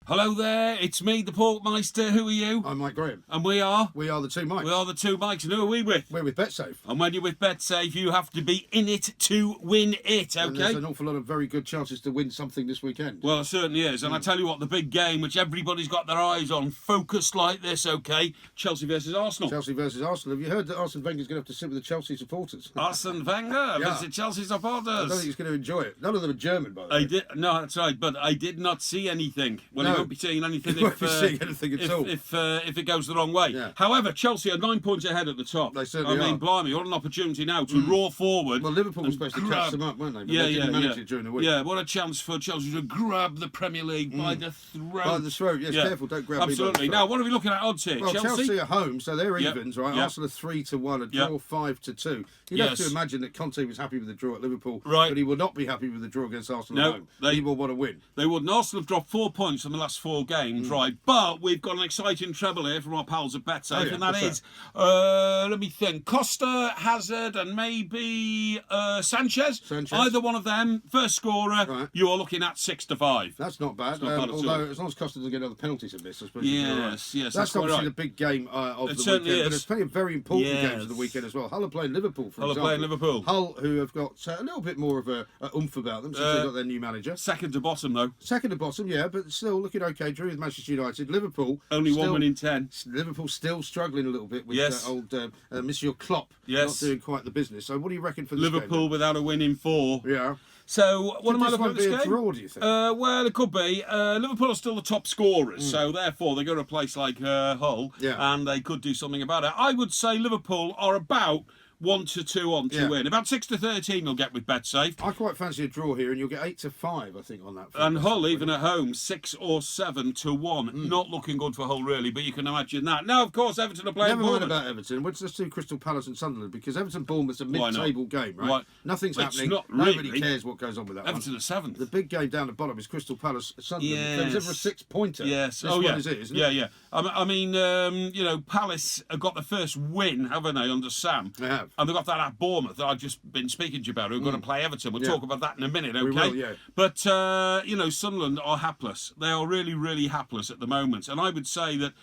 Hello there, it's me, the Porkmeister. Who are you? I'm Mike Graham. And we are? We are the two Mikes. We are the two Mikes. And who are we with? We're with BetSafe. And when you're with BetSafe, you have to be in it to win it, okay? And there's an awful lot of very good chances to win something this weekend. Well, it certainly is. And I tell you what, the big game, which everybody's got their eyes on, focused like this, okay? Chelsea versus Arsenal. Chelsea versus Arsenal. Have you heard that Arsene Wenger's going to have to sit with the Chelsea supporters? Arsene Wenger versus Chelsea supporters. I don't think he's going to enjoy it. None of them are German, by the way. No, that's right. But I did not see anything. Well, he won't be seeing anything He won't be seeing anything at all. If it goes the wrong way. Yeah. However, Chelsea are 9 points ahead at the top. They certainly I mean, are. blimey, what an opportunity now to roar forward. Well, Liverpool were supposed to catch them up, weren't they? But they didn't manage it during the week. Yeah, what a chance for Chelsea to grab the Premier League by the throat. By the throat, yes, careful, don't grab me by the Absolutely. throat. Now, what are we looking at odds here? Well, Chelsea are home, so they're Yep. evens, right? Yep. Arsenal are 3-1, a draw 5-2. You'd have to imagine that Conte was happy with the draw at Liverpool, Right. but he will not be happy with the draw against Arsenal No, at home. He will want to win. They wouldn't. Arsenal have dropped 4 points in the last 4 games, right? But we've got an exciting treble here from our pals at BetSafe, and that is, let me think, Costa, Hazard, and maybe Sanchez. Either one of them, first scorer, you are looking at 6-5. That's not bad. Although, as long as Costa doesn't get other penalties in this, I suppose. Yes, that's obviously the big game of the weekend. But there's plenty of very important games of the weekend as well. Hull are playing Liverpool, for example. Playing Liverpool. Hull, who have got a little bit more of a oomph about them since they got their new manager. Second to bottom, though. Second to bottom, yeah, but still looking okay. Drew with Manchester United. Liverpool only still, 1 win in 10. Liverpool still struggling a little bit with old Monsieur Klopp not doing quite the business. So what do you reckon for this Liverpool game, without a win in 4? Yeah. So what am I looking at this game? A draw, do you think? Well, it could be. Liverpool are still the top scorers, so therefore they go to a place like Hull, and they could do something about it. I would say Liverpool are about 1-2 on to win. About 6-13 you'll get with BetSafe. I quite fancy a draw here, and you'll get 8-5, I think, on that. And Hull, even at home, 6 or 7-1. Not looking good for Hull, really, but you can imagine that. Now, of course, Everton are playing Never mind about Everton. Let's do Crystal Palace and Sunderland, because Everton-Bournemouth's a mid-table game, right? Nothing's happening. Nobody cares what goes on with that Everton are 7th. The big game down the bottom is Crystal Palace-Sunderland. There's ever a 6-pointer. Yes. This one is it, isn't it? Yeah. I mean, Palace have got the first win, haven't they, under Sam? They have. And they've got that at Bournemouth that I've just been speaking to you about, who are going to play Everton. We'll talk about that in a minute, okay? We will, yeah. But, Sunderland are hapless. They are really, really hapless at the moment. And I would say that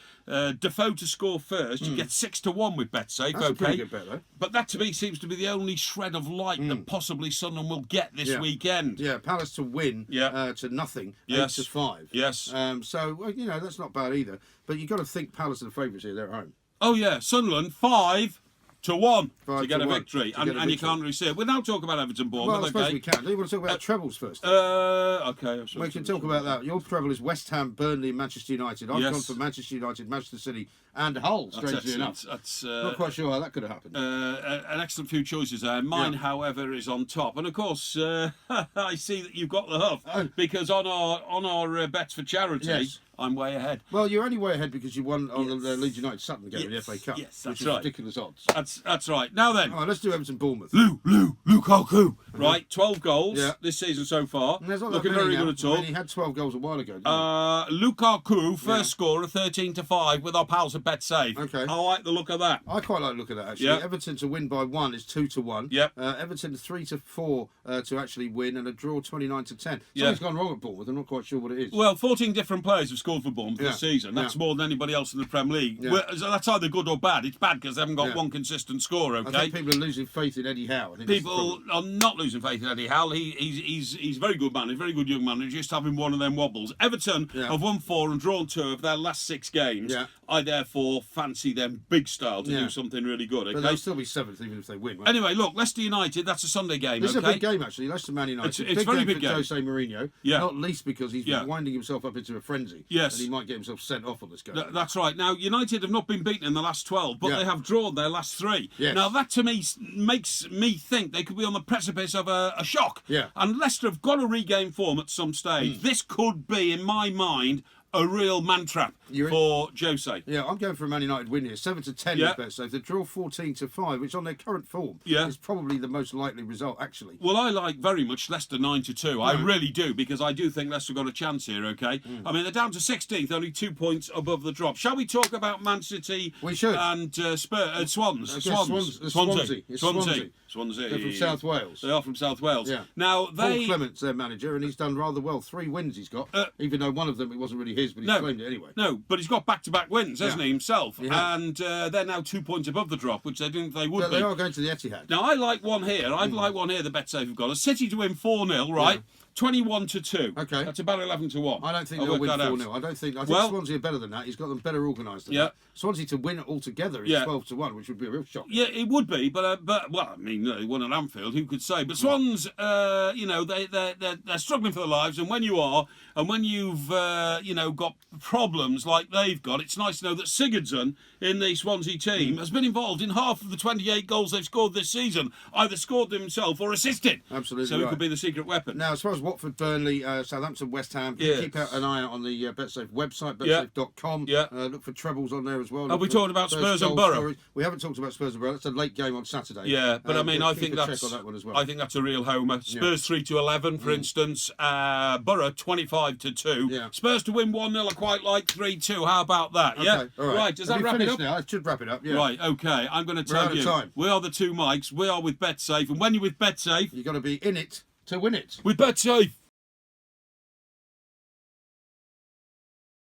Defoe to score first, you get 6-1 with BetSafe, That's a pretty good bet, though. But that, to me, seems to be the only shred of light that possibly Sunderland will get this weekend. Yeah, Palace to win to nothing, 8-5. Yes. So, that's not bad either. But you've got to think Palace are the favourites here. They're at home. Oh, yeah. Sunderland, 5-1 to get a 1 victory, and you can't really see it. We'll now talk about Everton Bournemouth. Well, I suppose we can. Do you want to talk about trebles first? Okay. We can talk about that. Your treble is West Ham, Burnley, and Manchester United. I've gone for Manchester United, Manchester City, and Hull, strangely enough. That's not quite sure how that could have happened. An excellent few choices there. Mine, however, is on top. And of course, I see that you've got the huff, because on our bets for charity, I'm way ahead. Well, you're only way ahead because you won on the Leeds United Sutton game in the FA Cup. Yes, which that's is right. ridiculous odds. That's right. Now then. All right, let's do Everton Bournemouth. Lukaku. Right, 12 goals this season so far. Looking very good at all. He had 12 goals a while ago, didn't Lukaku, first scorer, 13-5 with our pals at BetSafe. Okay. I like the look of that. I quite like the look of that, actually. Everton to win by 1 is 2-1. Yep. Everton 3-4 to actually win, and a draw 29-10. Something's gone wrong at Bournemouth. I'm not quite sure what it is. Well, 14 different players have scored for Bournemouth this season. That's more than anybody else in the Premier League. So that's either good or bad. It's bad because they haven't got one consistent scorer, okay? I think people are losing faith in Eddie Howe. People are not losing faith in Eddie Howe. He's a very good man. He's a very good young man. He's just having one of them wobbles. Everton have won 4 and drawn 2 of their last 6 games. I therefore fancy them big style to do something really good. Okay? But they'll still be 7th even if they win. Anyway, look, Leicester United, that's a Sunday game. This is a big game, actually. Leicester Man United. It's a very big game. Jose Mourinho. Not least because he's winding himself up into a frenzy. Yes. And he might get himself sent off on this game. That's right. Now, United have not been beaten in the last 12, but they have drawn their last 3. Yes. Now, that to me makes me think they could be on the precipice of a shock. And Leicester have got to regain form at some stage. This could be, in my mind, a real man trap for Jose. Yeah, I'm going for a Man United win here. 7-10 with BetSafe. They draw 14-5, which on their current form is probably the most likely result, actually. Well, I like very much Leicester 9-2. I really do, because I do think Leicester got a chance here, okay? I mean, they're down to 16th, only 2 points above the drop. Shall we talk about Man City and Swans? Swansea. They're from South Wales. They are from South Wales. Yeah. Now, Paul Clement's their manager, and he's done rather well. 3 wins he's got, even though one of them it wasn't really his, but he's claimed it anyway. No, but he's got back-to-back wins, hasn't he, himself? Yeah. And they're now 2 points above the drop, which they didn't think they would be. They are going to the Etihad. Now, I like one here. I'd like one here, the BetSafe have got. A City to win 4-0, right? Yeah. 21-2. Okay. That's about 11-1. I don't think they'll win 4-0. I think Swansea are better than that. He's got them better organised than that. Swansea to win it altogether is 12-1, which would be a real shock. Yeah, it would be, but well, I mean, they won at Anfield. Who could say? But Swans, you know, they're struggling for their lives, and when you are, and when you've you know, got problems like they've got, it's nice to know that Sigurdsson in the Swansea team has been involved in half of the 28 goals they've scored this season, either scored them himself or assisted. Absolutely. So he could be the secret weapon. Now, as far as Watford, Burnley, Southampton, West Ham, keep an eye out on the BetSafe website, betsafe.com. Look for trebles on there as well. Have we talked about Spurs and Borough? Stories. We haven't talked about Spurs and Borough. It's a late game on Saturday. Yeah, but I mean, I think that's check on that one as well. I think that's a real homer. Spurs 3-11, for instance. Borough 25-2. Yeah. Spurs to win 1-0. I quite like 3-2. How about that? Okay, yeah. all right. Does that wrap it up? Now? I should wrap it up. Yeah. Right. Okay. I'm going to tell you. We are the two Mikes. We are with BetSafe, and when you're with BetSafe, you've got to be in it to win it. With BetSafe.